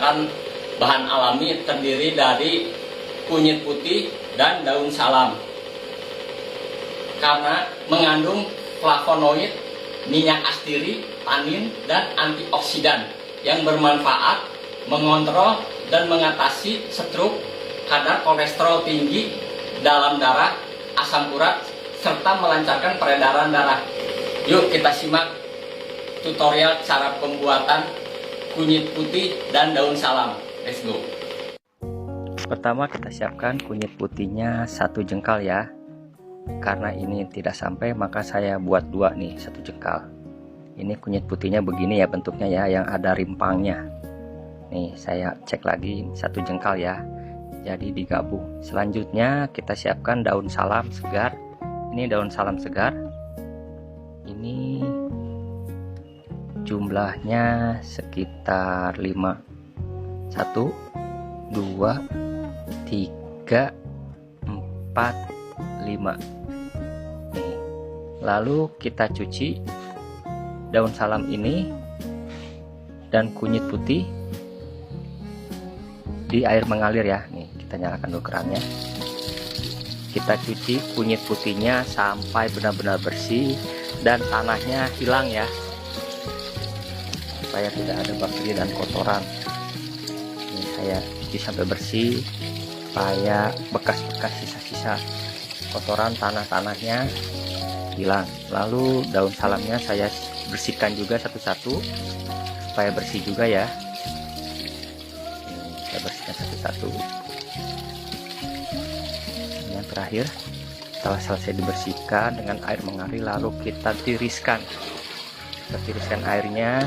pembuatan bahan alami terdiri dari kunyit putih dan daun salam. Karena mengandung flavonoid, minyak astiri, tanin, dan antioksidan yang bermanfaat mengontrol dan mengatasi stroke, kadar kolesterol tinggi dalam darah, asam urat, serta melancarkan peredaran darah. Yuk kita simak tutorial cara pembuatan kunyit putih dan daun salam. Let's go. Pertama kita siapkan kunyit putihnya 1 jengkal ya. Karena ini tidak sampai maka saya buat 2 nih, 1 jengkal. Ini kunyit putihnya begini ya bentuknya ya, yang ada rimpangnya. Nih saya cek lagi 1 jengkal ya. Jadi digabung. Selanjutnya kita siapkan daun salam segar. Ini daun salam segar. Ini jumlahnya sekitar 5. 1 2 3 4 5. Nih. Lalu kita cuci daun salam ini dan kunyit putih di air mengalir ya. Nih kita nyalakan dulu kerannya. Kita cuci kunyit putihnya sampai benar-benar bersih dan tanahnya hilang ya, supaya tidak ada bakteri dan kotoran. Ini saya cuci sampai bersih supaya bekas-bekas sisa-sisa kotoran tanahnya hilang. Lalu daun salamnya saya bersihkan juga satu-satu supaya bersih juga ya. Ini saya bersihkan satu-satu. Yang terakhir, setelah selesai dibersihkan dengan air mengalir, lalu kita tiriskan. Kita tiriskan airnya,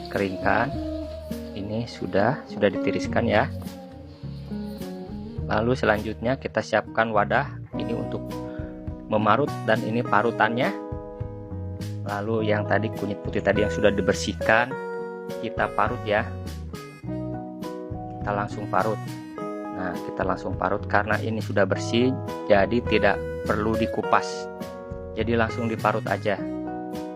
keringkan. Ini sudah ditiriskan ya. Lalu selanjutnya kita siapkan wadah ini untuk memarut dan ini parutannya. Lalu yang tadi kunyit putih tadi yang sudah dibersihkan kita parut ya. Kita langsung parut. Nah, kita langsung parut karena ini sudah bersih, jadi tidak perlu dikupas. Jadi langsung diparut aja.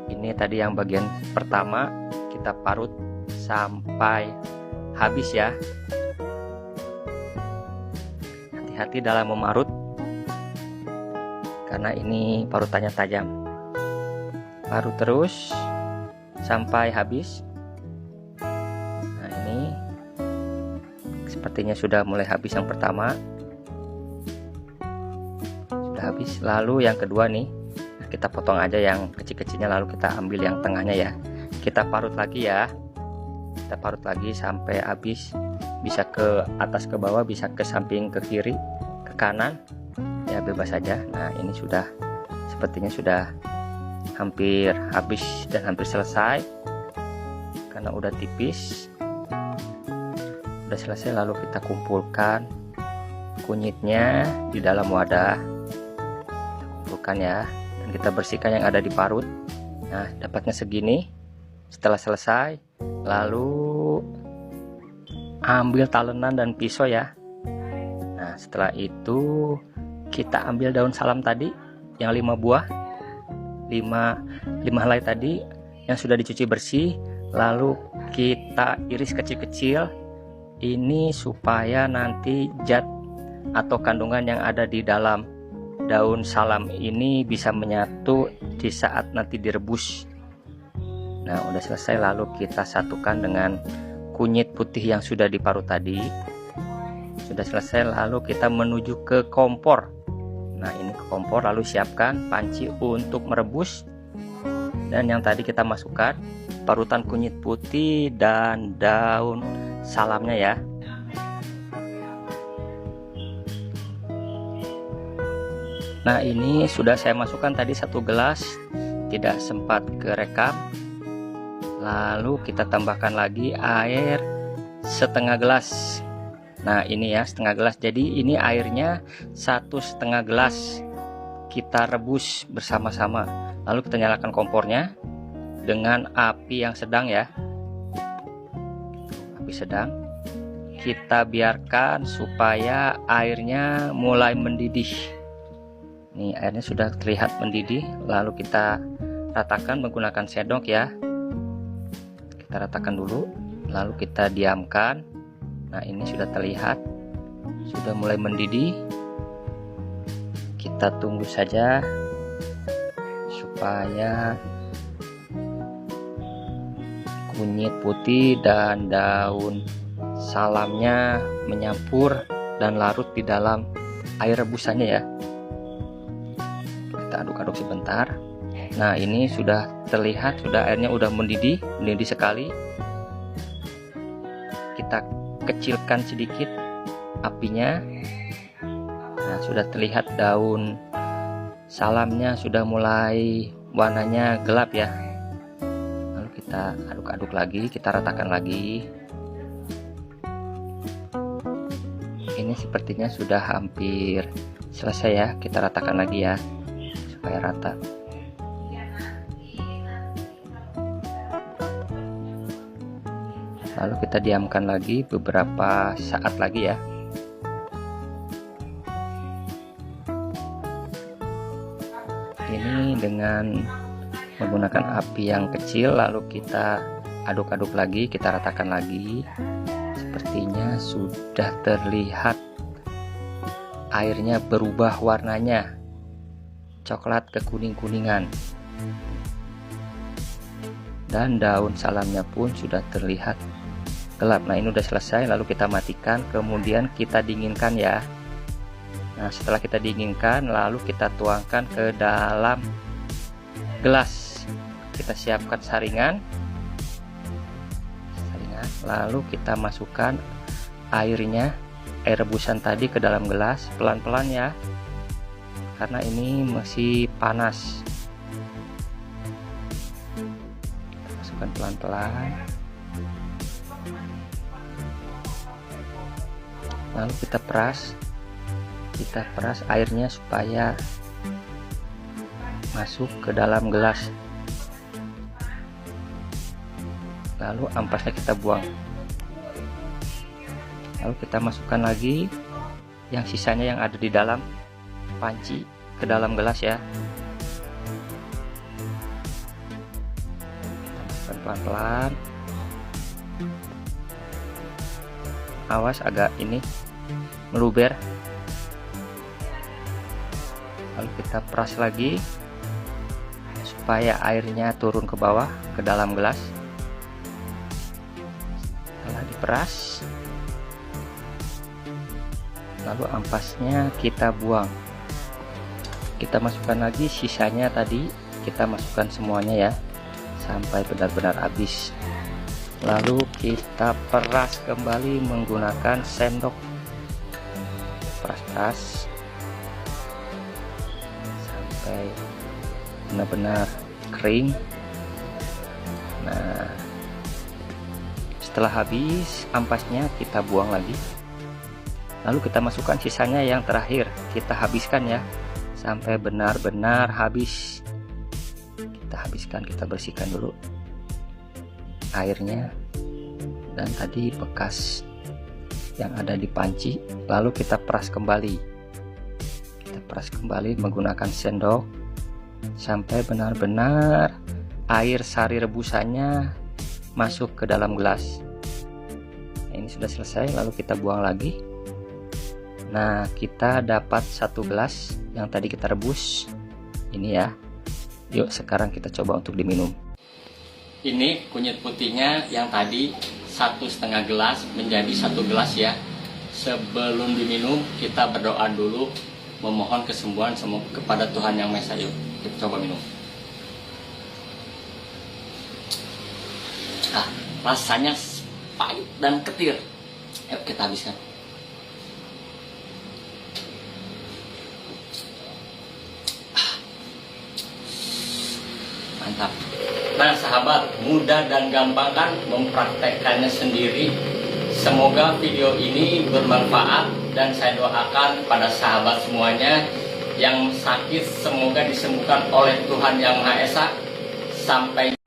Ini tadi yang bagian pertama kita parut sampai habis ya. Hati-hati dalam memarut karena ini parutannya tajam. Parut terus sampai habis. Nah, ini sepertinya sudah mulai habis yang pertama. Sudah habis. Lalu yang kedua nih, kita potong aja yang kecil-kecilnya, lalu kita ambil yang tengahnya ya. Kita parut lagi ya. Kita parut lagi sampai habis. Bisa ke atas ke bawah, bisa ke samping ke kiri, ke kanan, ya bebas saja. Nah ini sudah sepertinya sudah hampir habis dan hampir selesai karena udah tipis, udah selesai. Lalu kita kumpulkan kunyitnya di dalam wadah, kita kumpulkan ya, dan kita bersihkan yang ada di parut. Nah dapatnya segini. Setelah selesai, lalu ambil talenan dan pisau ya. Nah setelah itu kita ambil daun salam tadi yang 5 buah, 5 helai tadi yang sudah dicuci bersih, lalu kita iris kecil-kecil ini supaya nanti zat atau kandungan yang ada di dalam daun salam ini bisa menyatu di saat nanti direbus. Nah udah selesai, lalu kita satukan dengan kunyit putih yang sudah diparut tadi. Sudah selesai, lalu kita menuju ke kompor. Nah ini ke kompor, lalu siapkan panci untuk merebus. Dan yang tadi kita masukkan parutan kunyit putih dan daun salamnya ya. Nah ini sudah saya masukkan tadi 1 gelas, tidak sempat kerekam. Lalu kita tambahkan lagi air setengah gelas. Nah ini ya setengah gelas. Jadi ini airnya 1,5 gelas. Kita rebus bersama-sama. Lalu kita nyalakan kompornya dengan api yang sedang ya. Api sedang. Kita biarkan supaya airnya mulai mendidih. Nih airnya sudah terlihat mendidih. Lalu kita ratakan menggunakan sendok ya. Kita ratakan dulu, lalu kita diamkan Nah, ini sudah terlihat, sudah mulai mendidih. Kita tunggu saja supaya kunyit putih dan daun salamnya menyampur dan larut di dalam air rebusannya ya. Kita aduk-aduk sebentar. Nah, ini sudah terlihat, sudah airnya udah mendidih sekali. Kita kecilkan sedikit apinya. Nah, sudah terlihat daun salamnya sudah mulai warnanya gelap ya. Lalu kita aduk-aduk lagi, kita ratakan lagi. Ini sepertinya sudah hampir selesai ya. Kita ratakan lagi ya supaya rata. Lalu kita diamkan lagi beberapa saat lagi ya. Ini dengan menggunakan api yang kecil, lalu kita aduk-aduk lagi, kita ratakan lagi. Sepertinya sudah terlihat airnya berubah warnanya, coklat ke kuning-kuningan. Dan daun salamnya pun sudah terlihat gelap. Nah, ini udah selesai, lalu kita matikan, kemudian kita dinginkan ya. Nah, setelah kita dinginkan, lalu kita tuangkan ke dalam gelas. Kita siapkan saringan, lalu kita masukkan airnya, air rebusan tadi ke dalam gelas, pelan-pelan ya, karena ini masih panas. Kita masukkan pelan-pelan. Lalu kita peras airnya supaya masuk ke dalam gelas. Lalu ampasnya kita buang. Lalu kita masukkan lagi yang sisanya yang ada di dalam panci ke dalam gelas ya. Kita masukkan pelan-pelan. Awas agak ini meluber. Lalu kita peras lagi supaya airnya turun ke bawah ke dalam gelas. Setelah diperas, lalu ampasnya kita buang. Kita masukkan lagi sisanya tadi, kita masukkan semuanya ya sampai benar-benar habis. Lalu kita peras kembali menggunakan sendok. Peras-peras sampai benar-benar kering. Nah, setelah habis ampasnya kita buang lagi. Lalu kita masukkan sisanya yang terakhir, kita habiskan ya sampai benar-benar habis. Kita habiskan, kita bersihkan dulu airnya dan tadi bekas yang ada di panci. Lalu kita peras kembali, kita peras kembali menggunakan sendok sampai benar-benar air sari rebusannya masuk ke dalam gelas. Nah, ini sudah selesai, lalu kita buang lagi. Nah, kita dapat 1 gelas yang tadi kita rebus ini ya. Yuk sekarang kita coba untuk diminum. Ini kunyit putihnya yang tadi 1,5 gelas menjadi 1 gelas ya. Sebelum diminum kita berdoa dulu, memohon kesembuhan kepada Tuhan Yang Maha Esa. Yuk kita coba minum. Rasanya pahit dan ketir. Yuk kita habiskan. Mantap. Nah sahabat, mudah dan gampang kan mempraktekkannya sendiri. Semoga video ini bermanfaat dan saya doakan pada sahabat semuanya yang sakit semoga disembuhkan oleh Tuhan Yang Maha Esa. Sampai